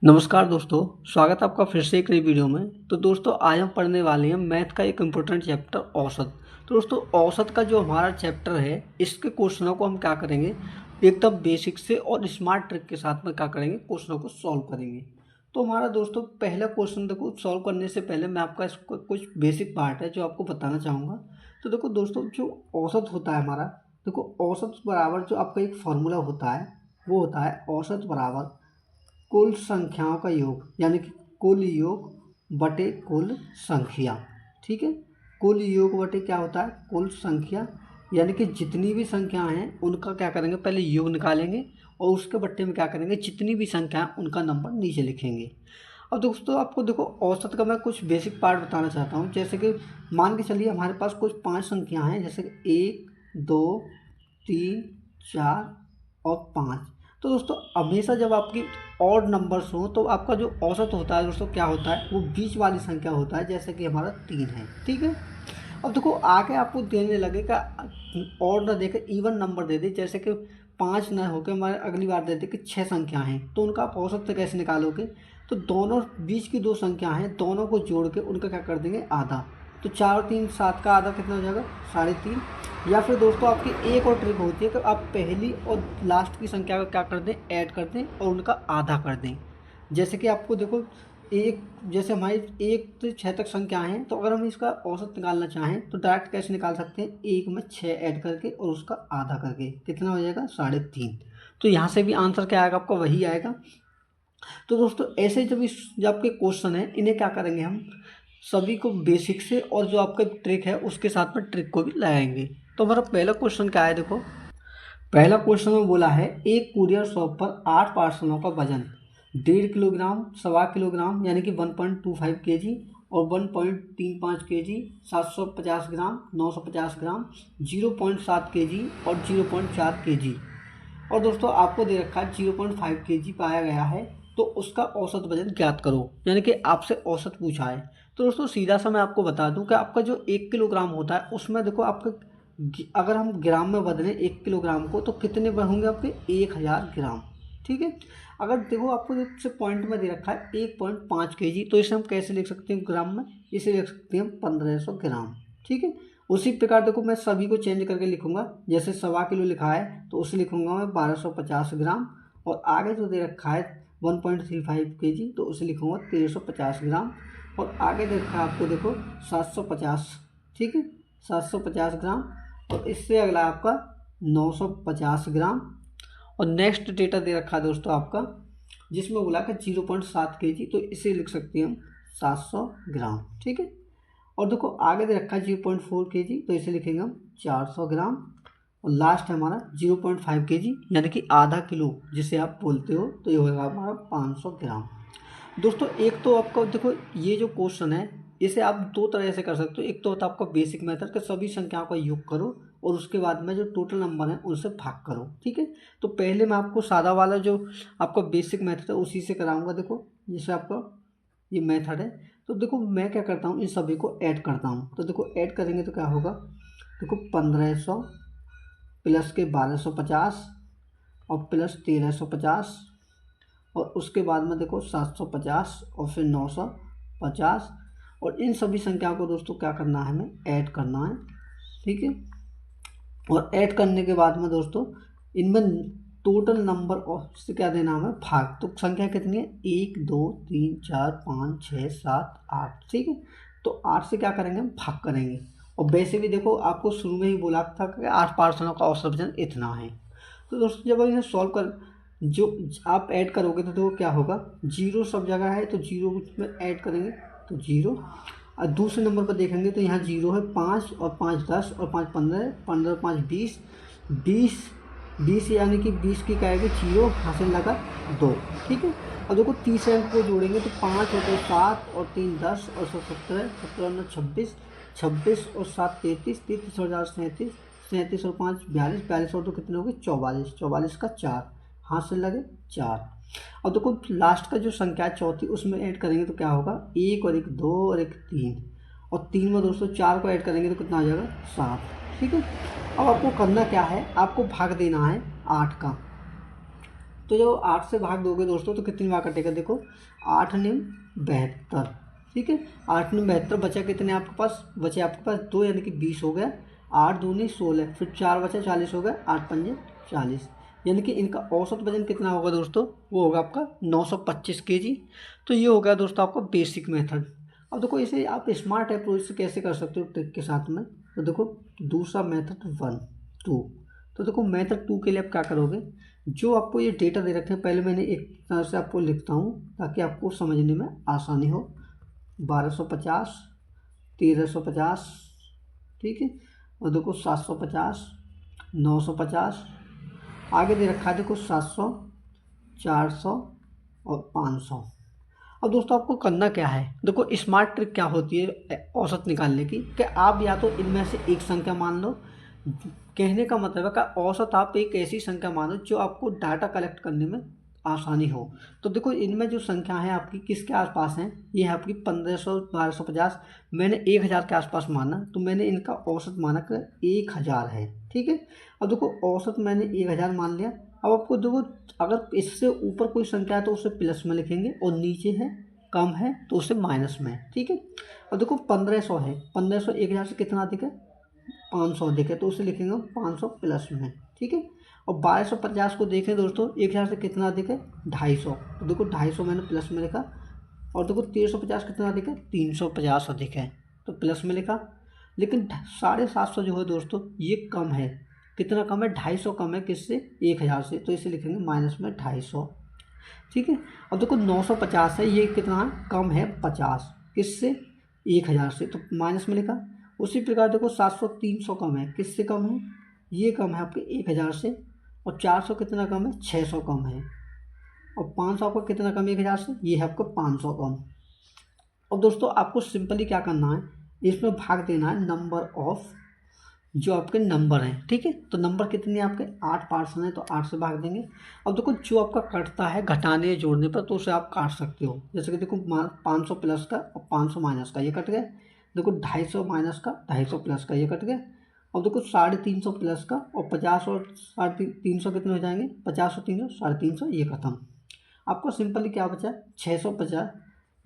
नमस्कार दोस्तों, स्वागत है आपका फिर से एक नई वीडियो में। तो दोस्तों आज हम पढ़ने वाले हैं मैथ का एक इम्पोर्टेंट चैप्टर औसत। तो दोस्तों औसत का जो हमारा चैप्टर है इसके क्वेश्चनों को हम क्या करेंगे, एकदम बेसिक से और स्मार्ट ट्रिक के साथ में क्या करेंगे, क्वेश्चनों को सॉल्व करेंगे। तो हमारा दोस्तों पहला क्वेश्चन देखो, सॉल्व करने से पहले मैं आपका इसको कुछ बेसिक पार्ट है जो आपको बताना चाहूँगा। तो देखो दोस्तों, जो औसत होता है हमारा, देखो औसत बराबर जो आपका एक फॉर्मूला होता है वो होता है औसत बराबर कुल संख्याओं का योग, यानी कि कुल योग बटे कुल संख्या। ठीक है, कुल योग बटे क्या होता है, कुल संख्या। यानी कि जितनी भी संख्याएं हैं उनका क्या करेंगे, पहले योग निकालेंगे और उसके बट्टे में क्या करेंगे, जितनी भी संख्या है उनका नंबर नीचे लिखेंगे। अब दोस्तों आपको देखो औसत का मैं कुछ बेसिक पार्ट बताना चाहता हूँ। जैसे कि मान के चलिए हमारे पास कुछ 5 संख्याएं हैं, जैसे कि 1 2 3 4 और 5। तो दोस्तों हमेशा जब आपकी ऑड नंबर्स हो तो आपका जो औसत होता है दोस्तों क्या होता है, वो बीच वाली संख्या होता है, जैसे कि हमारा 3 है। ठीक है, अब देखो आगे आपको देने लगेगा ऑड ना देकर इवन नंबर दे दे, जैसे कि 5 ना होकर हमारे अगली बार दे दे कि 6 संख्या हैं, तो उनका आप औसत से कैसे निकालोगे। तो दोनों बीच की 2 संख्या हैं, दोनों को जोड़ के उनका क्या कर देंगे, आधा। तो 4 और 3 7 का आधा कितना हो जाएगा, 3.5। या फिर दोस्तों आपकी एक और ट्रिक होती है कि आप पहली और लास्ट की संख्या का क्या कर दें, ऐड कर दें और उनका आधा कर दें। जैसे कि आपको देखो एक, जैसे हमारी 1 से 6 तक संख्या हैं, तो अगर हम इसका औसत निकालना चाहें तो डायरेक्ट कैसे निकाल सकते हैं, 1 में 6 ऐड करके और उसका आधा करके कितना हो जाएगा, 3.5। तो यहाँ से भी आंसर क्या आएगा, आपका वही आएगा। तो दोस्तों ऐसे जब आपके क्वेश्चन है, इन्हें क्या करेंगे हम सभी को बेसिक से और जो आपका ट्रिक है उसके साथ में ट्रिक को भी लगाएंगे। तो हमारा पहला क्वेश्चन क्या है, देखो पहला क्वेश्चन में बोला है एक कुरियर शॉप पर 8 पार्सलों का वजन 1.5 किलोग्राम, 1.25 किलोग्राम यानी कि 1.25 kg और 1.35 kg, 750 ग्राम, 950 ग्राम, 0.7 kg और 0.4 kg। और दोस्तों आपको दे रखा है 0.5 kg पाया गया है, तो उसका औसत वजन ज्ञात करो, यानी कि आपसे औसत पूछा है। तो दोस्तों सीधा सा मैं आपको बता दूं कि आपका जो 1 किलोग्राम होता है उसमें देखो आपका अगर हम ग्राम में बदलें 1 किलोग्राम को तो कितने होंगे आपके, 1000 ग्राम। ठीक है, अगर देखो आपको से पॉइंट में दे रखा है 1.5 kg, तो इसे हम कैसे लिख सकते हैं ग्राम में, इसे लिख सकते हैं 1500 ग्राम। ठीक है, उसी प्रकार देखो मैं सभी को चेंज करके लिखूंगा, जैसे 1.25 किलो लिखा है तो उसे लिखूंगा मैं 1250 ग्राम, और आगे जो दे रखा है 1.35 kg तो उसे लिखूंगा 1350 ग्राम, और आगे दे रखा है आपको देखो 750। ठीक है, 750 ग्राम, और इससे अगला आपका 950 ग्राम। और नेक्स्ट डेटा दे रखा है दोस्तों आपका, जिसमें बोला कि 0.7 kg, तो इसे लिख सकते हैं हम 700 ग्राम। ठीक है, और देखो आगे दे रखा है 0.4 kg, तो इसे लिखेंगे हम 400 ग्राम। और लास्ट है हमारा 0.5 kg यानी कि आधा किलो जिसे आप बोलते हो, तो ये होगा हमारा 500 ग्राम। दोस्तों एक तो आपका देखो ये जो क्वेश्चन है इसे आप दो तरह से कर सकते हो। एक तो होता है आपका बेसिक मेथड कि सभी संख्याओं का योग करो और उसके बाद में जो टोटल नंबर है उनसे भाग करो। ठीक है, तो पहले मैं आपको सादा वाला जो आपका बेसिक मेथड है उसी से कराऊंगा। देखो जैसे आपका ये मेथड है, तो देखो मैं क्या करता हूँ, इन सभी को ऐड करता हूँ। तो देखो ऐड करेंगे तो क्या होगा, देखो 1500 प्लस के 1250 और प्लस 1350, और उसके बाद में देखो 750 और फिर 950, और इन सभी संख्याओं को दोस्तों क्या करना है, हमें ऐड करना है। ठीक है, और ऐड करने के बाद में दोस्तों इनमें टोटल नंबर और से क्या देना हमें, भाग। तो संख्या कितनी है, 1 2 3 4 5 6 7 8। ठीक है, तो 8 से क्या करेंगे, हम भाग करेंगे। और वैसे भी देखो आपको शुरू में ही बोला था कि 8 पार्सलों का औसत वजन इतना है। तो दोस्तों जब इन्हें सॉल्व कर जो आप ऐड करोगे तो देखो क्या होगा, जीरो सब जगह है तो जीरो में ऐड करेंगे तो जीरो। और दूसरे नंबर पर देखेंगे तो यहाँ जीरो है, 5 और 5 10 और 5 15, 15 और 5 20, 20 20 यानी कि 20 की क्या आएगी, जीरो हासिल लगा 2। ठीक है, और देखो तीसरे अंक को जोड़ेंगे तो 5 होते 7 और 3 10 और 17 17 और 26 26 और 7 33 33 और 4 37 37 और 5 42 42 और 2 कितने हो गए, 44 44 का 4 हाथ से लगे 4। और देखो लास्ट का जो संख्या है चौथी, उसमें ऐड करेंगे तो क्या होगा, 1 और 1 2 और 1 3, और 3 में दोस्तों 4 को ऐड करेंगे तो कितना आ जाएगा, 7। ठीक है, अब आपको करना क्या है, आपको भाग देना है 8 का। तो जब 8 से भाग दोगे दोस्तों तो कितनी बार कटेगा, देखो 8 निम 72, ठीक है। 8 निम 72 बचा कितने आपके पास, बचे आपके पास 2 यानी कि 20 हो गया। 8 दूनी 16, फिर 4 बचा 40 हो गया, 8 पंजे 40, यानी कि इनका औसत वजन कितना होगा दोस्तों, वो होगा आपका 925 kg। तो ये हो गया दोस्तों आपका बेसिक मेथड। अब देखो इसे आप स्मार्ट अप्रोच से कैसे कर सकते हो ट्रिक के साथ में। तो देखो दूसरा मेथड 1 2। तो देखो मेथड 2 के लिए आप क्या करोगे, जो आपको ये डेटा दे रखे हैं पहले मैंने एक तरह से आपको लिखता हूँ ताकि आपको समझने में आसानी हो। 1250, 1350, ठीक है, और देखो 750, 950, आगे दे रखा है देखो 700, 400 और 500। अब दोस्तों आपको करना क्या है, देखो स्मार्ट ट्रिक क्या होती है औसत निकालने की, कि आप या तो इनमें से एक संख्या मान लो। कहने का मतलब है कि औसत आप एक ऐसी संख्या मानो जो आपको डाटा कलेक्ट करने में आसानी हो। तो देखो इनमें जो संख्या है आपकी किसके आसपास है, ये है आपकी 1500, 1250, मैंने 1000 के आसपास माना, तो मैंने इनका औसत माना कि 1000 है, ठीक है। अब देखो औसत मैंने 1000 मान लिया। अब आपको देखो अगर इससे ऊपर कोई संख्या है तो उसे प्लस में लिखेंगे, और नीचे है कम है तो उसे माइनस में, ठीक है। अब देखो 1500 है, 1500 1000 से कितना अधिक है, 500 अधिक है, तो उसे लिखेंगे 500 प्लस में, ठीक है। और 1250 को देखें दोस्तों 1000 से कितना अधिक है, 250, तो देखो 250 मैंने प्लस में लिखा। और देखो 1350 कितना अधिक है, 350 अधिक है, तो प्लस में लिखा। लेकिन 750 जो है दोस्तों ये कम है, कितना कम है, 250 कम है किससे, 1000 से, तो इसे लिखेंगे माइनस में 250, ठीक है। अब देखो 950 है, ये कितना कम है, 50, किससे, 1000 से, तो माइनस में लिखा। उसी प्रकार देखो 700 300 कम है, किससे कम है, ये कम है आपके 1000 से। और 400 कितना कम है, 600 कम है। और 500 आपका कितना कम है 1000 से, ये है आपका 500 कम। और दोस्तों आपको सिंपली क्या करना है, इसमें भाग देना है नंबर ऑफ जो आपके नंबर हैं, ठीक है। तो नंबर कितने हैं आपके, 8 पार्सन है, तो 8 से भाग देंगे। अब देखो जो आपका कटता है घटाने या जोड़ने पर तो उसे आप काट सकते हो, जैसे कि देखो 500 प्लस का और 500 माइनस का, ये कट गया। देखो 250 माइनस का, 250 प्लस का, ये कट गया। अब देखो 350 प्लस का और 50 और 350 कितने हो जाएंगे, 50 और 300 350, ये खत्म। आपको सिंपली क्या बचा, 650,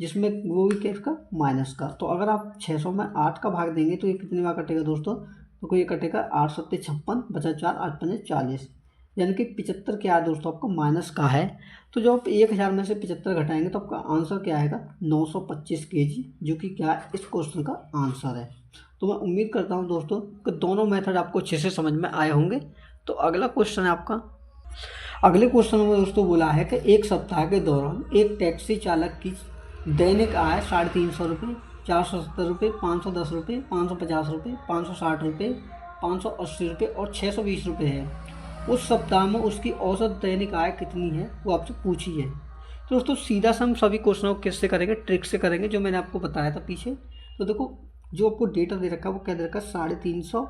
जिसमें वो भी केस का माइनस का। तो अगर आप 600 में 8 का भाग देंगे तो ये कितनी बार कटेगा दोस्तों, तो कोई ये कटेगा 8 सत्ते 56, बचा 4, 8 पंजे 40, यानी कि 75 क्या है दोस्तों आपको माइनस का है। तो जब आप 1000 में से 75 घटाएंगे तो आपका आंसर क्या आएगा, 925 kg, जो कि क्या है इस क्वेश्चन का आंसर है। तो मैं उम्मीद करता हूँ दोस्तों कि दोनों मेथड आपको अच्छे से समझ में आए होंगे। तो अगला क्वेश्चन है आपका, अगले क्वेश्चन में दोस्तों बोला है कि एक सप्ताह के दौरान एक टैक्सी चालक की दैनिक आय 350 रुपये, 470 रुपये, 510 रुपये, 550 रुपये, 560 रुपये, 580 रुपये और 620 रुपये है। उस सप्ताह में उसकी औसत दैनिक आय कितनी है, वो आपसे पूछी है। तो दोस्तों सीधा से हम सभी क्वेश्चनों को किससे करेंगे, ट्रिक से करेंगे, जो मैंने आपको बताया था पीछे। तो देखो जो आपको डेटा दे रखा है वो क्या दे रखा है, 350,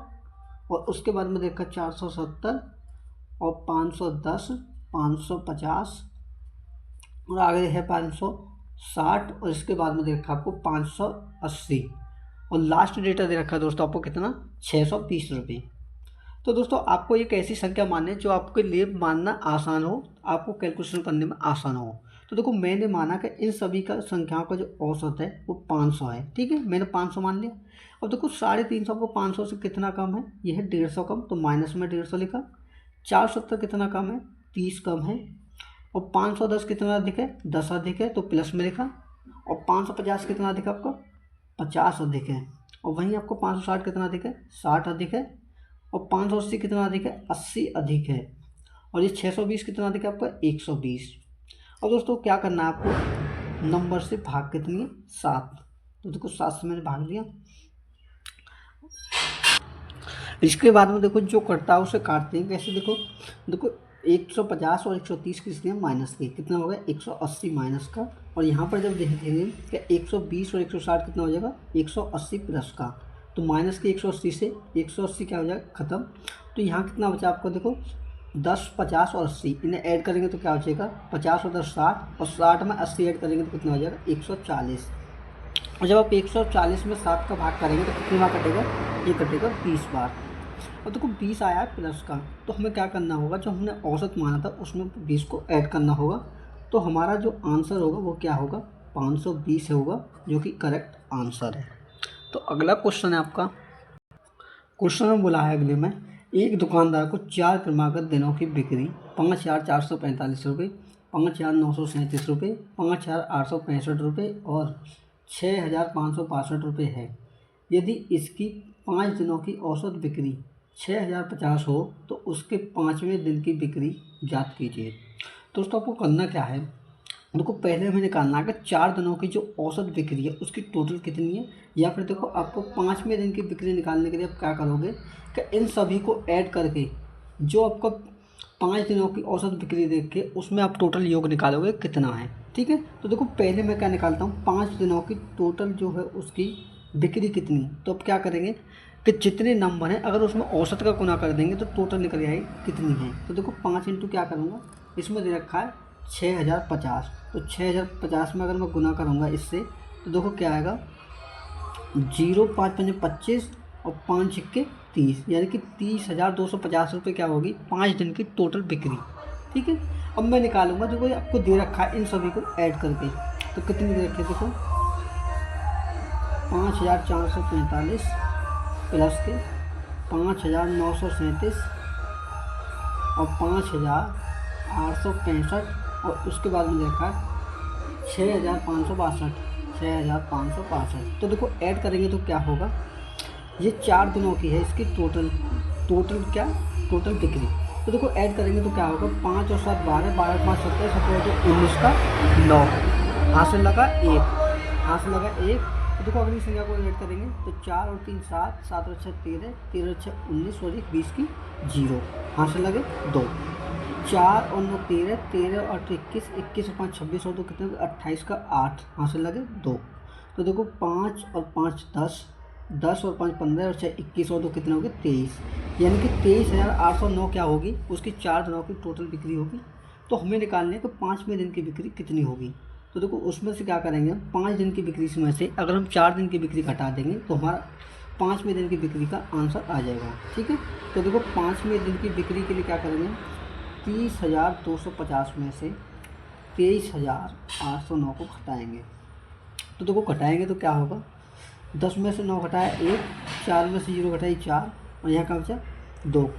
और उसके बाद में दे रखा 470 और 510, 550 और आगे है 560, और इसके बाद में दे रखा आपको 580, और लास्ट डेटा दे रखा है दोस्तों आपको कितना, 620 रुपये। तो दोस्तों आपको एक ऐसी संख्या माननी है जो आपके लिए मानना आसान हो, आपको कैलकुलेशन करने में आसान हो। तो देखो मैंने माना कि इन सभी का संख्याओं का जो औसत है वो 500 है, ठीक है, मैंने 500 मान लिया। अब देखो 350 को 500 से कितना कम है, ये है 150 कम, तो माइनस में 150 लिखा। 470 कितना कम है, 30 कम है। और 510 कितना अधिक है, 10 अधिक है, तो प्लस में लिखा। और 550 कितना अधिक है आपका, 50 अधिक है। और वहीं आपको 560 कितना अधिक है, 60 अधिक है। और 580 कितना अधिक है, 80 अधिक है। और ये 620 कितना अधिक है आपका, 120। अब दोस्तों क्या करना है आपको, नंबर से भाग कितनी है, 7, तो देखो 7 से मैंने भाग दिया। इसके बाद में देखो जो कटता है उसे काटते हैं कैसे, देखो देखो 150 और 130 किसके माइनस के, कितना हो गया 180 माइनस का। और यहाँ पर जब देखेंगे कि 120 और 160 कितना हो जाएगा, 180 प्लस का, तो माइनस के 180 से 180 क्या हो जाएगा, ख़त्म। तो यहाँ कितना बचा आपको, देखो 10, 50 और 80 इन्हें ऐड करेंगे तो क्या हो जाएगा, 50 और 10 60, और 60 में 80 ऐड करेंगे तो कितना हो जाएगा, 140। और जब आप 140 में 7 का भाग करेंगे तो कितनी बार कटेगा, ये कटेगा 20 बार। अब देखो 20 आया है प्लस का, तो हमें क्या करना होगा, जो हमने औसत माना था उसमें 20 को ऐड करना होगा। तो हमारा जो आंसर होगा वो क्या होगा, 520 होगा, जो कि करेक्ट आंसर है। तो अगला क्वेश्चन है आपका, क्वेश्चन में बोला है अगले में, एक दुकानदार को 4 क्रमागत दिनों की बिक्री 5,445 रुपये, 5,937 रुपये, 5,865 रुपये और 6,562 रुपये है। यदि इसकी 5 दिनों की औसत बिक्री 6,050 हो तो उसके 5वें दिन की बिक्री ज्ञात कीजिए। दोस्तों आपको करना क्या है, देखो पहले हमें निकालना है कि 4 दिनों की जो औसत बिक्री है उसकी टोटल कितनी है, या फिर देखो आपको 5वें दिन की बिक्री निकालने के लिए आप क्या करोगे कि इन सभी को ऐड करके जो आपका 5 दिनों की औसत बिक्री देख के उसमें आप टोटल योग निकालोगे कितना है। ठीक है, तो देखो पहले मैं क्या निकालता हूँ, 5 दिनों की टोटल जो है उसकी बिक्री कितनी है। तो अब क्या करेंगे कि जितने नंबर हैं अगर उसमें औसत का गुना कर देंगे तो टोटल निकल जाएगी कितनी है। तो देखो 5 इंटू क्या करूँगा, इसमें दे रखा है 6,050, तो 6,050 में अगर मैं गुना करूँगा इससे तो देखो क्या आएगा, 0 5 5 25 और 5 छक्के 30, यानी कि 30,250 रुपये क्या होगी 5 दिन की टोटल बिक्री। ठीक है, अब मैं निकालूंगा, देखो आपको दे रखा है इन सभी को ऐड करके, तो कितनी दे रखी है देखो 5,445 प्लस के 5,937 और 5,865 और उसके बाद में देखा 6,562। तो देखो ऐड करेंगे तो क्या होगा, ये 4 दिनों की है इसकी टोटल बिक्री। तो देखो ऐड करेंगे तो क्या होगा, 5 और 7 12, 12 5 17, 17 तो 19 का 9, हाथ से लगा 1, हाथ से लगा 1। तो देखो अगली संख्या को ऐड करेंगे तो 4 और 3 7, 7 और 6 13, 13 और 6 19 और 1 20 की 0, हाथ से लगे 2, 4 और 9 13, 13 और 21, 21 और 5 26 और 2 कितने 28 का 8, हाथ से लगे 2। तो देखो 5 और 5 10, 10 और 5 15 और 6 21 और 2 कितने हो गए 23, यानी कि 23,809 क्या होगी उसकी 4 दिनों की टोटल बिक्री होगी। तो हमें निकालने है कि 5वें दिन की बिक्री कितनी होगी। तो देखो उसमें से क्या करेंगे, 5 दिन की बिक्री में से अगर हम 4 दिन की बिक्री घटा देंगे तो हमारा 5वें दिन की बिक्री का आंसर आ जाएगा। ठीक है, तो देखो 5वें दिन की बिक्री के लिए क्या करेंगे, 30,250 में से 23,809 को घटाएंगे। तो देखो घटाएंगे तो क्या होगा, 10 में से 9 घटाया 1, 4 में से 0 घटाई 4 और यहाँ का बचा 2,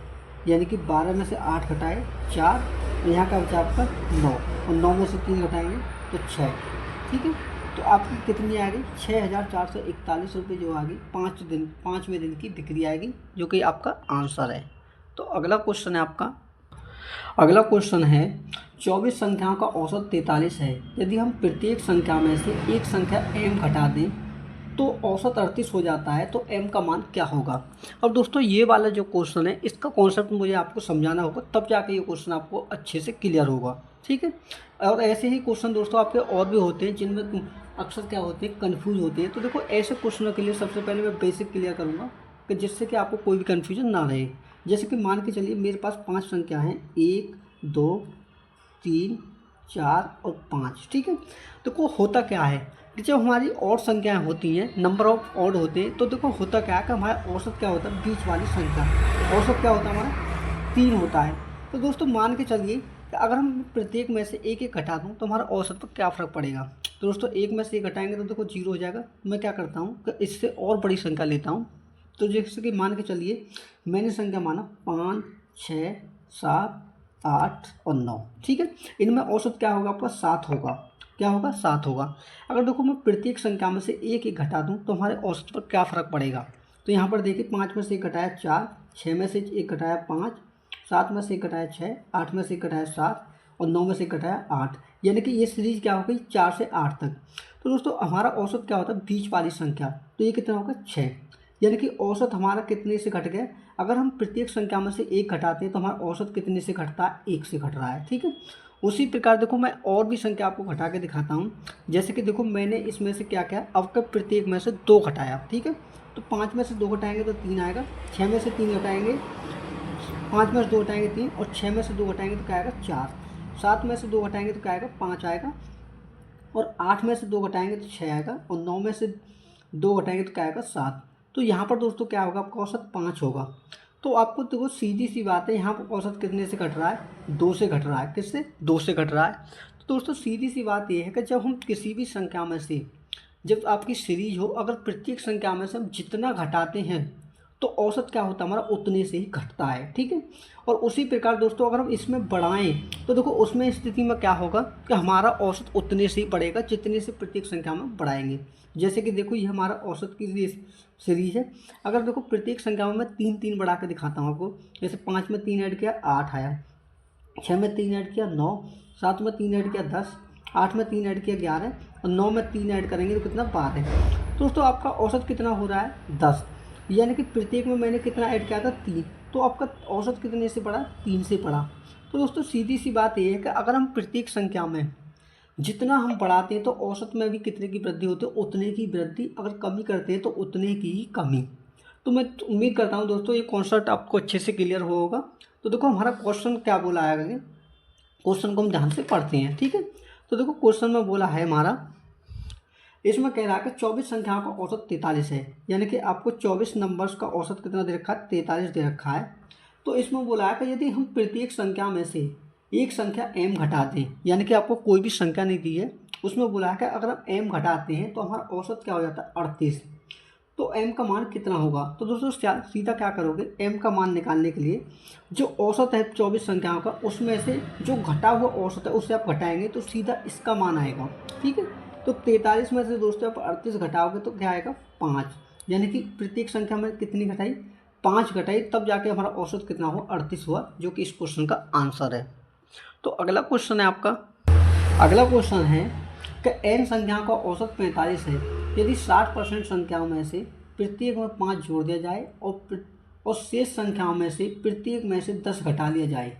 यानी कि 12 में से 8 घटाए 4 और यहाँ का बचा आपका 9 और 9 में से 3 घटाएंगे तो 6। ठीक है, तो आपकी कितनी आ गई 6,441 रुपये जो आ गई 5वें दिन की बिक्री आएगी, जो कि आपका आंसर है। तो अगला क्वेश्चन है आपका, अगला क्वेश्चन है 24 संख्याओं का औसत 43 है। यदि हम प्रत्येक संख्या में से एक संख्या m घटा दें तो औसत 38 हो जाता है, तो m का मान क्या होगा। अब दोस्तों ये वाला जो क्वेश्चन है इसका कॉन्सेप्ट मुझे आपको समझाना होगा, तब जाके ये क्वेश्चन आपको अच्छे से क्लियर होगा। ठीक है, और ऐसे ही क्वेश्चन दोस्तों आपके और भी होते हैं जिनमें अक्सर क्या होते हैं कन्फ्यूज होते हैं। तो देखो ऐसे क्वेश्चनों के लिए सबसे पहले मैं बेसिक क्लियर करूँगा कि जिससे कि आपको कोई भी कन्फ्यूजन ना रहे। जैसे कि मान के चलिए मेरे पास 5 संख्या हैं, 1 2 3 4 और 5। ठीक है, देखो होता क्या है कि जब हमारी और संख्याएं होती हैं, नंबर ऑफ ऑड होते हैं, तो देखो होता क्या है कि हमारा औसत क्या होता है, बीच वाली संख्या औसत क्या होता है हमारा 3 होता है। तो दोस्तों मान के चलिए कि अगर हम प्रत्येक में से एक एक घटा दूँ तो हमारा औसत पर क्या फ़र्क पड़ेगा। तो दोस्तों एक में से एक घटाएंगे तो देखो 0 हो जाएगा। मैं क्या करता हूँ कि इससे और बड़ी संख्या लेता हूँ। तो जैसे कि मान के चलिए मैंने संख्या माना 5 6 7 8 और 9। ठीक है, इनमें औसत क्या होगा आपका 7 होगा। क्या होगा 7 होगा। अगर देखो मैं प्रत्येक संख्या में से एक एक घटा दूं तो हमारे औसत पर क्या फ़र्क पड़ेगा। तो यहाँ पर देखिए 5 में से एक घटाया 4, 6 में से एक घटाया 5, 7 में से एक घटाया 6, 8 में से एक घटाया 7 और 9 में से एक घटाया 8, यानी कि ये सीरीज क्या हो गई 4 से 8 तक। तो दोस्तों हमारा औसत क्या होता है बीच वाली संख्या, तो ये कितना होगा 6, यानी कि औसत हमारा कितने से घट गया। अगर हम प्रत्येक संख्या में से एक घटाते हैं तो हमारा औसत कितने से घटता है, 1 से घट रहा है। ठीक है, उसी प्रकार देखो मैं और भी संख्या आपको घटा के दिखाता हूँ। जैसे कि देखो मैंने इसमें से क्या क्या अब तक प्रत्येक में से 2 घटाया। ठीक है, तो 5 में से 2 घटाएंगे तो 3 आएगा, 6 में से 3 घटाएंगे, 5 में से 2 घटाएंगे 3 और 6 में से 2 घटाएंगे तो क्या आएगा 4, 7 में से 2 घटाएंगे तो क्या आएगा 5 आएगा और 8 में से 2 घटाएंगे तो 6 आएगा और 9 में से 2 घटाएंगे तो क्या आएगा 7। तो यहाँ पर दोस्तों क्या होगा आपका औसत 5 होगा। तो आपको देखो सीधी सी बात है, यहाँ पर औसत कितने से घट रहा है, 2 से घट रहा है। किससे, 2 से घट रहा है। तो दोस्तों सीधी सी बात ये है कि जब हम किसी भी संख्या में से, जब आपकी सीरीज हो, अगर प्रत्येक संख्या में से हम जितना घटाते हैं तो औसत क्या होता है हमारा, उतने से ही घटता है। ठीक है। और उसी प्रकार दोस्तों अगर हम इसमें बढ़ाएं तो देखो उसमें स्थिति में क्या होगा कि हमारा औसत उतने से ही बढ़ेगा जितने से प्रत्येक संख्या में बढ़ाएंगे। जैसे कि देखो ये हमारा औसत की सीरीज है। अगर देखो प्रत्येक संख्या में मैं 3 3 बढ़ा के दिखाता हूँ आपको। जैसे 5 में 3 ऐड किया 8 आया, 6 में 3 ऐड किया 9, 7 में 3 ऐड किया 10, 8 में 3 ऐड किया 11 और 9 में 3 ऐड करेंगे तो कितना, 12। तो दोस्तों आपका औसत कितना हो रहा है, 10। यानी कि प्रत्येक में मैंने कितना ऐड किया था, 3। तो आपका औसत कितने से बढ़ा, 3 से बढ़ा। तो दोस्तों सीधी सी बात ये है कि अगर हम प्रत्येक संख्या में जितना हम बढ़ाते हैं तो औसत में भी कितने की वृद्धि होती है, उतने की वृद्धि। अगर कमी करते हैं तो उतने की ही कमी। तो मैं उम्मीद करता हूँ दोस्तों ये कॉन्सेप्ट आपको अच्छे से क्लियर होगा। तो देखो हमारा क्वेश्चन क्या बोला है, आगे क्वेश्चन को हम ध्यान से पढ़ते हैं। ठीक है। तो देखो क्वेश्चन में बोला है हमारा, इसमें कह रहा है कि 24 संख्याओं का औसत 43 है। यानी कि आपको 24 नंबर्स का औसत कितना दे रखा है, 43 दे रखा है। तो इसमें बोला है कि यदि हम प्रत्येक संख्या में से एक संख्या m घटा दें, यानी कि आपको कोई भी संख्या नहीं दी है, उसमें बोला है कि अगर हम m घटाते हैं तो हमारा औसत क्या हो जाता है, 38। तो m का मान कितना होगा। तो दोस्तों सीधा क्या करोगे, m का मान निकालने के लिए जो औसत है 24 संख्याओं का, उसमें से जो घटा हुआ औसत है उससे आप घटाएंगे तो सीधा इसका मान आएगा। ठीक है। तो 43 में से दोस्तों आप 38 घटाओगे तो क्या आएगा, 5। यानी कि प्रत्येक संख्या में कितनी घटाई, 5 घटाई, तब जाके हमारा औसत कितना हुआ, 38 हुआ, जो कि इस क्वेश्चन का आंसर है। तो अगला क्वेश्चन है आपका, अगला क्वेश्चन है कि n संख्याओं का औसत 45 है। यदि 60% संख्याओं में से प्रत्येक में 5 जोड़ दिया जाए और शेष संख्याओं में से प्रत्येक में से 10 घटा लिया जाए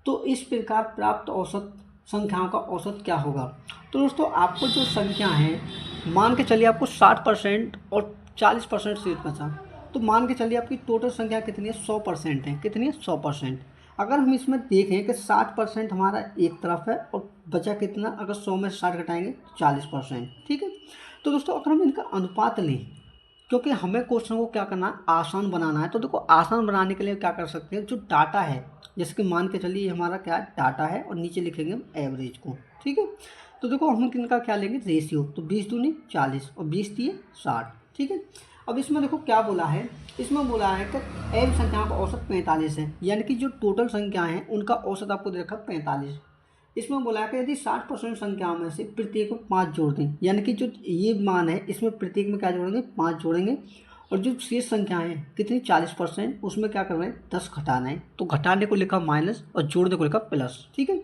तो इस प्रकार प्राप्त औसत संख्याओं का औसत क्या होगा। तो दोस्तों आपको जो संख्या है, मान के चलिए आपको 60% और 40% शेष बचा, तो मान के चलिए आपकी टोटल संख्या कितनी है, 100% है। कितनी है, 100%। अगर हम इसमें देखें कि 60% हमारा एक तरफ है और बचा कितना, अगर 100 में 60 घटाएंगे तो 40%। ठीक है। तो दोस्तों अगर हम इनका अनुपात लें, क्योंकि हमें क्वेश्चन को क्या करना है, आसान बनाना है। तो देखो आसान बनाने के लिए क्या कर सकते हैं, जो डाटा है, जैसे कि मान के चलिए हमारा क्या डाटा है और नीचे लिखेंगे हम एवरेज को। ठीक है। तो देखो हम इनका क्या लेंगे, रेशियो। तो 20 दूनी 40 और 20 दिए 60। ठीक है। अब इसमें देखो क्या बोला है, इसमें बोला है कि m संख्या का औसत 45 है। यानी कि जो टोटल संख्या है उनका औसत आपको दे रखा 45। इसमें बोला है कि यदि 60% संख्याओं में से प्रत्येक में 5 जोड़ दें, यानी कि जो ये मान है इसमें प्रत्येक में क्या जोड़ेंगे, 5 जोड़ेंगे, और जो शेष संख्याएं हैं कितनी, 40%, उसमें क्या करना है, 10 घटाना है। तो घटाने को लिखा माइनस और जोड़ने को लिखा प्लस। ठीक है।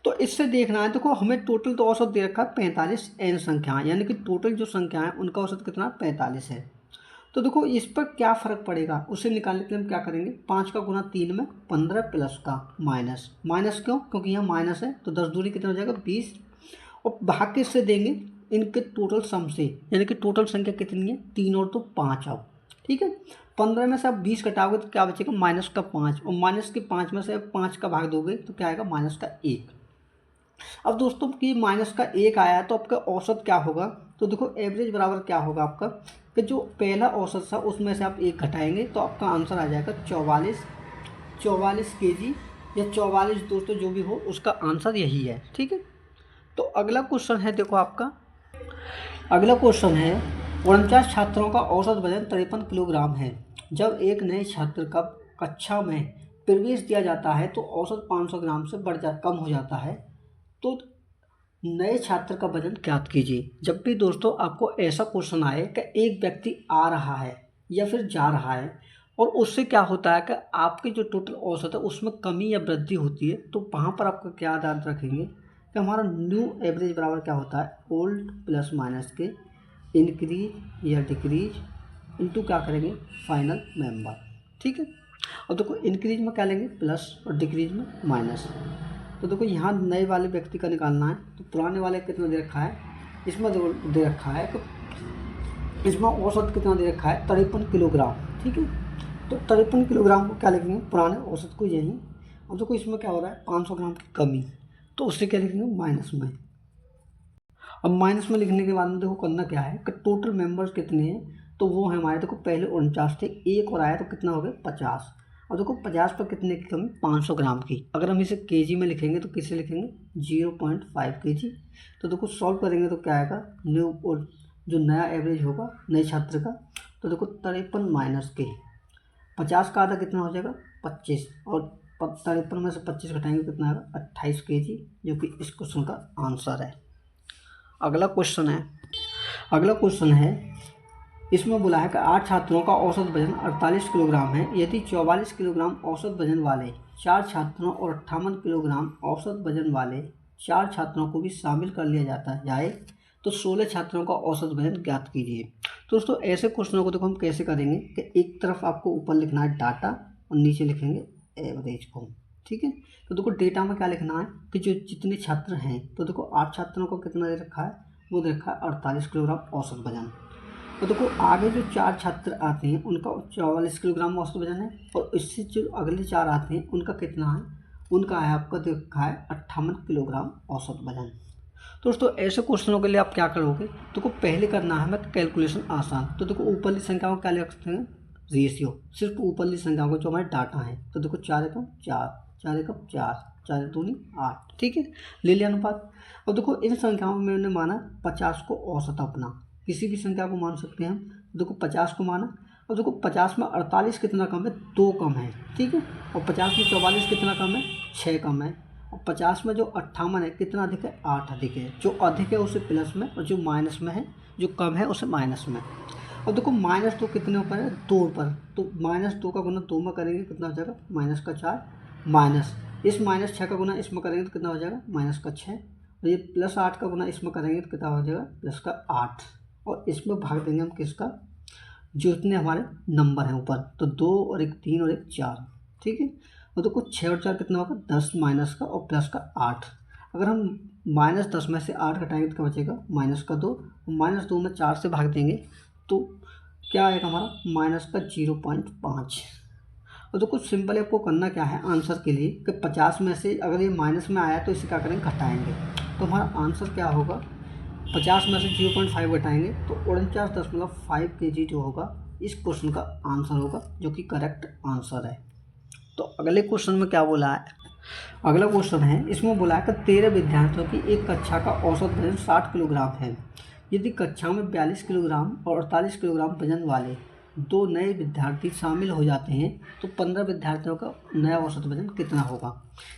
तो इससे देखना है, देखो हमें टोटल तो औसत दे रखा है 45 n संख्याएं, यानी कि टोटल जो संख्या है उनका औसत कितना, 45 है। तो देखो इस पर क्या फ़र्क पड़ेगा, उसे निकालने के लिए हम क्या करेंगे, 5 का गुना 3 में 15 प्लस का माइनस। माइनस क्यों, क्योंकि यहाँ माइनस है। तो 10 दूनी कितना हो जाएगा, 20, और भाग किससे देंगे, इनके टोटल सम से। यानी कि टोटल संख्या कितनी है, 3 और 2 5 आओ। ठीक है। 15 में से आप 20 घटाओगे तो क्या बचेगा, माइनस का 5, और माइनस के 5 में से 5 का भाग दोगे तो क्या आएगा, माइनस का 1। अब दोस्तों कि माइनस का 1 आया है तो आपका औसत क्या होगा। तो देखो एवरेज बराबर क्या होगा आपका, कि जो पहला औसत था उसमें से आप 1 घटाएंगे तो आपका आंसर आ जाएगा 44 kg, या 44 दोस्तों जो भी हो, उसका आंसर यही है। ठीक है। तो अगला क्वेश्चन है, देखो आपका अगला क्वेश्चन है, 49 छात्रों का औसत वजन 53 किलोग्राम है। जब एक नए छात्र का कक्षा में प्रवेश दिया जाता है तो औसत 500 ग्राम से कम हो जाता है। तो नए छात्र का वजन ज्ञात कीजिए। जब भी दोस्तों आपको ऐसा क्वेश्चन आए कि एक व्यक्ति आ रहा है या फिर जा रहा है और उससे क्या होता है कि आपके जो टोटल औसत है उसमें कमी या वृद्धि होती है, तो वहाँ पर आपको क्या याद रखेंगे कि हमारा न्यू एवरेज बराबर क्या होता है, ओल्ड प्लस माइनस के इंक्रीज या डिक्रीज इंटू क्या करेंगे, फाइनल मेंबर। ठीक है। और देखो इंक्रीज में क्या लेंगे, प्लस, और डिक्रीज में माइनस। तो देखो यहाँ नए वाले व्यक्ति का निकालना है, तो पुराने वाले कितना दे रखा है, इसमें दे रखा है कि इसमें औसत कितना दे रखा है, 53 किलोग्राम। ठीक है। तो 53 किलोग्राम को क्या लिखेंगे, पुराने औसत को यहीं। अब देखो इसमें क्या हो रहा है, 500 ग्राम की कमी, तो उससे क्या लिखेंगे, माइनस में। अब माइनस में लिखने के बाद में देखो करना क्या है कि टोटल मेंबर्स कितने हैं, तो वो है हमारे, देखो पहले 49 थे, एक और आया तो कितना हो गया, 50। और देखो 50 पर कितने की कमी, 500 ग्राम की। अगर हम इसे केजी में लिखेंगे तो किससे लिखेंगे, 0.5 kg। तो देखो सॉल्व करेंगे तो क्या आएगा, न्यू और जो नया एवरेज होगा नए छात्र का, तो देखो 53 माइनस के 50 का आधा कितना हो जाएगा 25, और 53 में से 25 घटाएंगे कितना आएगा 28 kg, जो कि इस क्वेश्चन का आंसर है। अगला क्वेश्चन है इसमें बोला है कि 8 छात्रों का औसत वजन 48 किलोग्राम है। यदि 44 किलोग्राम औसत वजन वाले 4 छात्रों और 58 किलोग्राम औसत वजन वाले 4 छात्रों को भी शामिल कर लिया जाए तो 16 छात्रों का औसत वजन ज्ञात कीजिए। दोस्तों ऐसे क्वेश्चनों को देखो हम कैसे करेंगे कि एक तरफ आपको ऊपर लिखना है डाटा और नीचे लिखेंगे एवरेज को। ठीक है, तो देखो डेटा में क्या लिखना है कि जो जितने छात्र हैं, तो देखो 8 छात्रों को कितना दे रखा है, वो दे रखा है 48 किलोग्राम औसत वजन। तो देखो आगे जो 4 छात्र आते हैं उनका 44 किलोग्राम औसत वजन है, और इससे जो अगले 4 आते हैं उनका कितना है, उनका है आपका दे रखा है 58 किलोग्राम औसत वजन। दोस्तों ऐसे क्वेश्चनों के लिए आप क्या करोगे, तो पहले करना है हमें कैलकुलेशन आसान। तो देखो ऊपरली संख्याओं को क्या लिख सकते हैं, रेशियो, सिर्फ ऊपरली संख्याओं को जो हमारे डाटा है। तो देखो 4 एकम 4, 4 एकम 4, 4 दूनी 8, ठीक है, ले लिया अनुपात। और देखो इन संख्याओं में मैंने माना 50 को औसत अपना, किसी भी संख्या को मान सकते हैं हम। देखो 50 को माना, और देखो 50 में 48 कितना कम है, 2 कम है, ठीक है, और 50 में 44 कितना कम है, 6 कम है, और 50 में जो 58 है कितना अधिक है, 8 अधिक है। जो अधिक है उसे प्लस में, और जो माइनस में है, जो कम है उसे माइनस में। और देखो -2 कितने ऊपर है, 2 ऊपर, तो -2 का गुना 2 में करेंगे कितना हो जाएगा, -4, माइनस इस -6 का गुना इसमें करेंगे तो कितना हो जाएगा, -6, और ये +8 का गुना इसमें करेंगे तो कितना हो जाएगा, +8, और इसमें भाग देंगे हम किसका, जो इतने हमारे नंबर हैं ऊपर, तो 2 और 1 3 और 1 4, ठीक है। और देखो 6 और 4 कितना होगा, 10 माइनस का और प्लस का 8। अगर हम -10 में से 8 घटाएंगे तो क्या बचेगा, -2, और -2 में 4 से भाग देंगे तो क्या आएगा हमारा, -0.5। और तो कुछ सिंपल आपको करना क्या है आंसर के लिए कि 50 में से अगर ये माइनस में आया तो इसे क्या करेंगे, घटाएंगे। तो हमारा आंसर क्या होगा, 50 में से 0.5 घटाएंगे तो 49.5 kg जो होगा इस क्वेश्चन का आंसर होगा, जो कि करेक्ट आंसर है। तो अगले क्वेश्चन में क्या बोला है, अगला क्वेश्चन है इसमें बोला है कि 13 विद्यार्थियों की एक कक्षा का औसत वजन 60 किलोग्राम है। यदि कक्षा में 42 किलोग्राम और 48 किलोग्राम वजन वाले 2 नए विद्यार्थी शामिल हो जाते हैं तो 15 विद्यार्थियों का नया औसत वजन कितना होगा।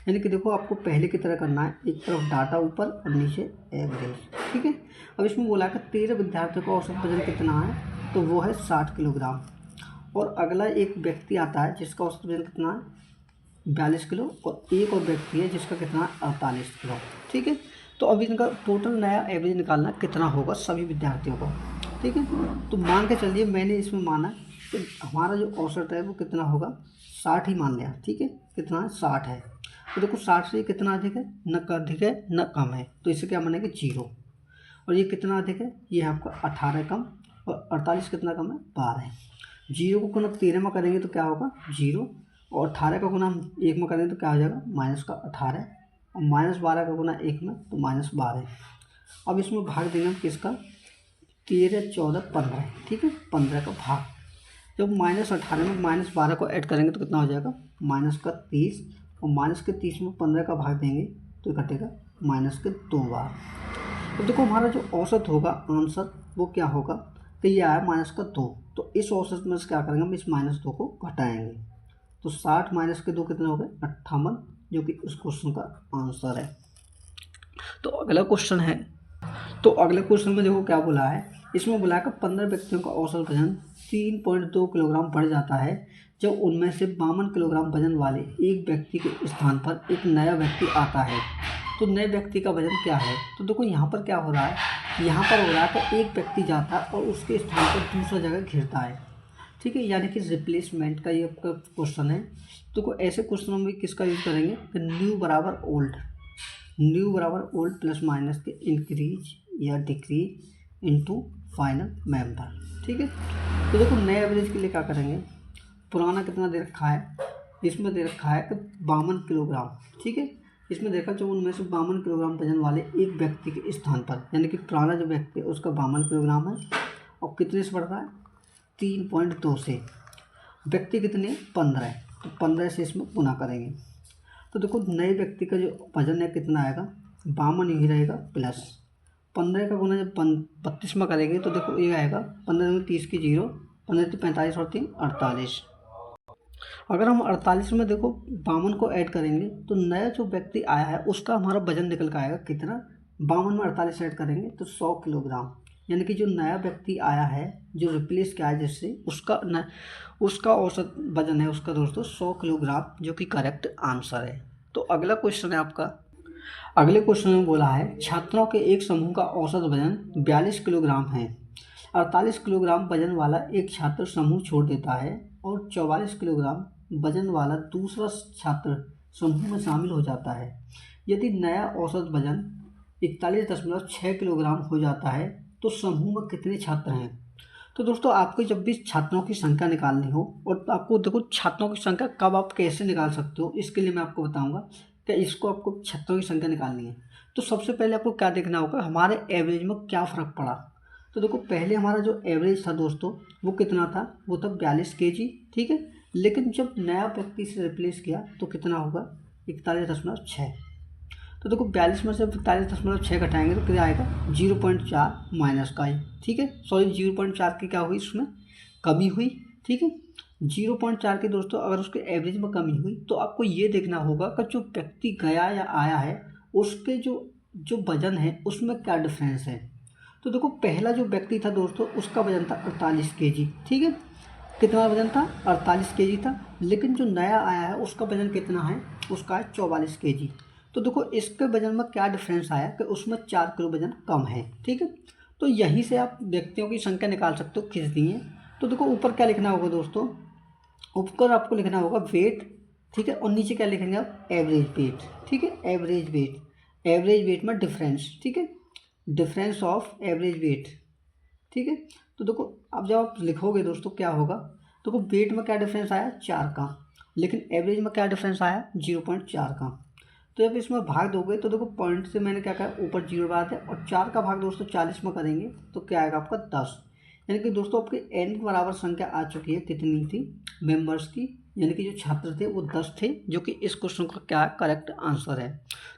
यानी कि देखो आपको पहले की तरह करना है, एक तरफ डाटा ऊपर और नीचे एवरेज, ठीक है। अब इसमें बोला कि 13 विद्यार्थियों का औसत वजन कितना है, तो वो है 60 किलोग्राम, और अगला एक व्यक्ति आता है जिसका औसत वजन कितना है 42 किलो, और एक और व्यक्ति है जिसका कितना है 48 किलो, ठीक है। तो अब इनका टोटल नया एवरेज निकालना कितना होगा सभी विद्यार्थियों को, ठीक है। तो मान के चलिए मैंने इसमें माना कि हमारा जो औसत है वो कितना होगा, 60 ही मान लिया, ठीक है, कितना है 60 है। तो देखो 60 से कितना अधिक है, न अधिक है न कम है, तो इसे क्या मानेंगे 0। और ये कितना अधिक है, ये आपका 18 कम, और 48 कितना कम है 12। 0 को गुना 13 में करेंगे तो क्या होगा 0, और 18 का गुना 1 में करेंगे तो क्या हो जाएगा -18, और -12 का गुना 1 में तो -12। अब इसमें भाग देंगे हम किसका, 13 14 15, ठीक है, 15 का भाग। जब -18 में -12 को ऐड करेंगे तो कितना हो जाएगा -30, और -30 में 15 का भाग देंगे तो घटेगा -2 बार। तो देखो हमारा जो औसत होगा आंसर वो क्या होगा, तो ये आया -2। तो इस औसत में से क्या करेंगे हम, इस -2 को घटाएंगे, तो 60 -2 कितने हो गए 58, जो कि इस क्वेश्चन का आंसर है। तो अगला क्वेश्चन है, तो अगले क्वेश्चन में देखो क्या बोला है, इसमें बोला है कि 15 व्यक्तियों का औसत वजन 3.2 किलोग्राम बढ़ जाता है जब उनमें से 52 किलोग्राम वजन वाले एक व्यक्ति के स्थान पर एक नया व्यक्ति आता है। तो नए व्यक्ति का वजन क्या है, तो देखो यहाँ पर क्या हो रहा है, यहाँ पर हो रहा है कि एक व्यक्ति जाता है और उसके स्थान पर दूसरा जगह घिरता है, ठीक है, यानी कि रिप्लेसमेंट का ये आपका क्वेश्चन है। तो ऐसे क्वेश्चनों में किसका यूज करेंगे कि न्यू बराबर ओल्ड प्लस माइनस के इंक्रीज या डिक्रीज इनटू फाइनल मेंबर, ठीक है। तो देखो नए एवरेज के लिए क्या करेंगे, पुराना कितना दे रखा है, इसमें दे रखा है कि 52 किलोग्राम, ठीक है, इसमें देखा जो उनमें से 52 किलोग्राम वजन वाले एक व्यक्ति के स्थान पर, यानी कि पुराना जो व्यक्ति है उसका 52 किलोग्राम है, और कितने से बढ़ रहा है 3.2 से, व्यक्ति कितने 15 है, तो 15 से इसमें गुना करेंगे तो देखो नए व्यक्ति का जो वजन है कितना आएगा, 52 ही रहेगा प्लस 15 का गुना जब 32 में करेंगे तो देखो ये आएगा 15 में 30 की 0, 15 से 45 और 3 48। अगर हम 48 में देखो 52 को ऐड करेंगे तो नया जो व्यक्ति आया है उसका हमारा वजन निकल कर आएगा कितना, 52 में 48 ऐड करेंगे तो 100 किलोग्राम। यानी कि जो नया व्यक्ति आया है जो रिप्लेस किया है जिससे उसका औसत वजन है उसका दोस्तों 100 किलोग्राम, जो कि करेक्ट आंसर है। तो अगला क्वेश्चन है आपका, अगले क्वेश्चन में बोला है छात्रों के एक समूह का औसत वजन 42 किलोग्राम है। 48 किलोग्राम वजन वाला एक छात्र समूह छोड़ देता है और 44 किलोग्राम वजन वाला दूसरा छात्र समूह में शामिल हो जाता है। यदि नया औसत वजन 41.6 किलोग्राम हो जाता है तो समूह में कितने छात्र हैं। तो दोस्तों आपको जब भी छात्रों की संख्या निकालनी हो, और आपको देखो छात्रों की संख्या कब आप कैसे निकाल सकते हो, इसके लिए मैं आपको बताऊंगा कि इसको आपको छात्रों की संख्या निकालनी है। तो सबसे पहले आपको क्या देखना होगा, हमारे एवरेज में क्या फ़र्क पड़ा। तो देखो पहले हमारा जो एवरेज था दोस्तों वो कितना था, वो था 42 kg, ठीक है। लेकिन जब नया व्यक्ति से रिप्लेस किया तो कितना होगा, 41.6। तो देखो 42 में से 41.6 घटाएंगे तो क्या आएगा, 0.4 माइनस का ही, ठीक है। सॉरी 0.4 की क्या हुई, इसमें कमी हुई, ठीक है। 0.4 के दोस्तों अगर उसके एवरेज में कमी हुई तो आपको ये देखना होगा कि जो व्यक्ति गया या आया है उसके जो वजन है उसमें क्या डिफरेंस है। तो देखो पहला जो व्यक्ति था दोस्तों उसका वजन था 48 kg, ठीक है। कितना वजन था, 48 kg था। लेकिन जो नया आया है उसका वजन कितना है, उसका है 44 kg। तो देखो इसके वजन में क्या डिफरेंस आया कि उसमें 4 किलो वजन कम है, ठीक है। तो यहीं से आप व्यक्तियों की संख्या निकाल सकते हो कितनी है। तो देखो ऊपर क्या लिखना होगा दोस्तों, ऊपर आपको लिखना होगा वेट, ठीक है। और नीचे क्या लिखेंगे आप, एवरेज वेट, ठीक है। एवरेज वेट में डिफरेंस, ठीक है, डिफरेंस ऑफ एवरेज वेट, ठीक है। तो देखो अब जब आप लिखोगे दोस्तों क्या होगा, देखो वेट में क्या डिफरेंस आया 4 का, लेकिन एवरेज में क्या डिफरेंस आया 0.4 का। तो जब इसमें भाग दोगे तो देखो पॉइंट से मैंने क्या कहा ऊपर 0 बात है, और 4 का भाग दोस्तों 40 में करेंगे तो क्या आएगा आपका 10। यानी कि दोस्तों आपके n के बराबर संख्या आ चुकी है, कितनी थी मेंबर्स की, यानी कि जो छात्र थे वो 10 थे, जो कि इस क्वेश्चन का क्या करेक्ट आंसर है।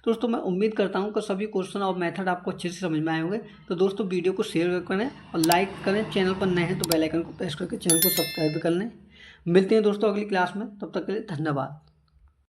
दोस्तों मैं उम्मीद करता हूँ कि सभी क्वेश्चन और मेथड आपको अच्छे से समझ में आए होंगे। तो दोस्तों वीडियो को शेयर करें और लाइक करें, चैनल पर नए हैं तो बेल आइकन को प्रेस करके चैनल को सब्सक्राइब कर लें। मिलते हैं दोस्तों अगली क्लास में, तब तक के लिए धन्यवाद।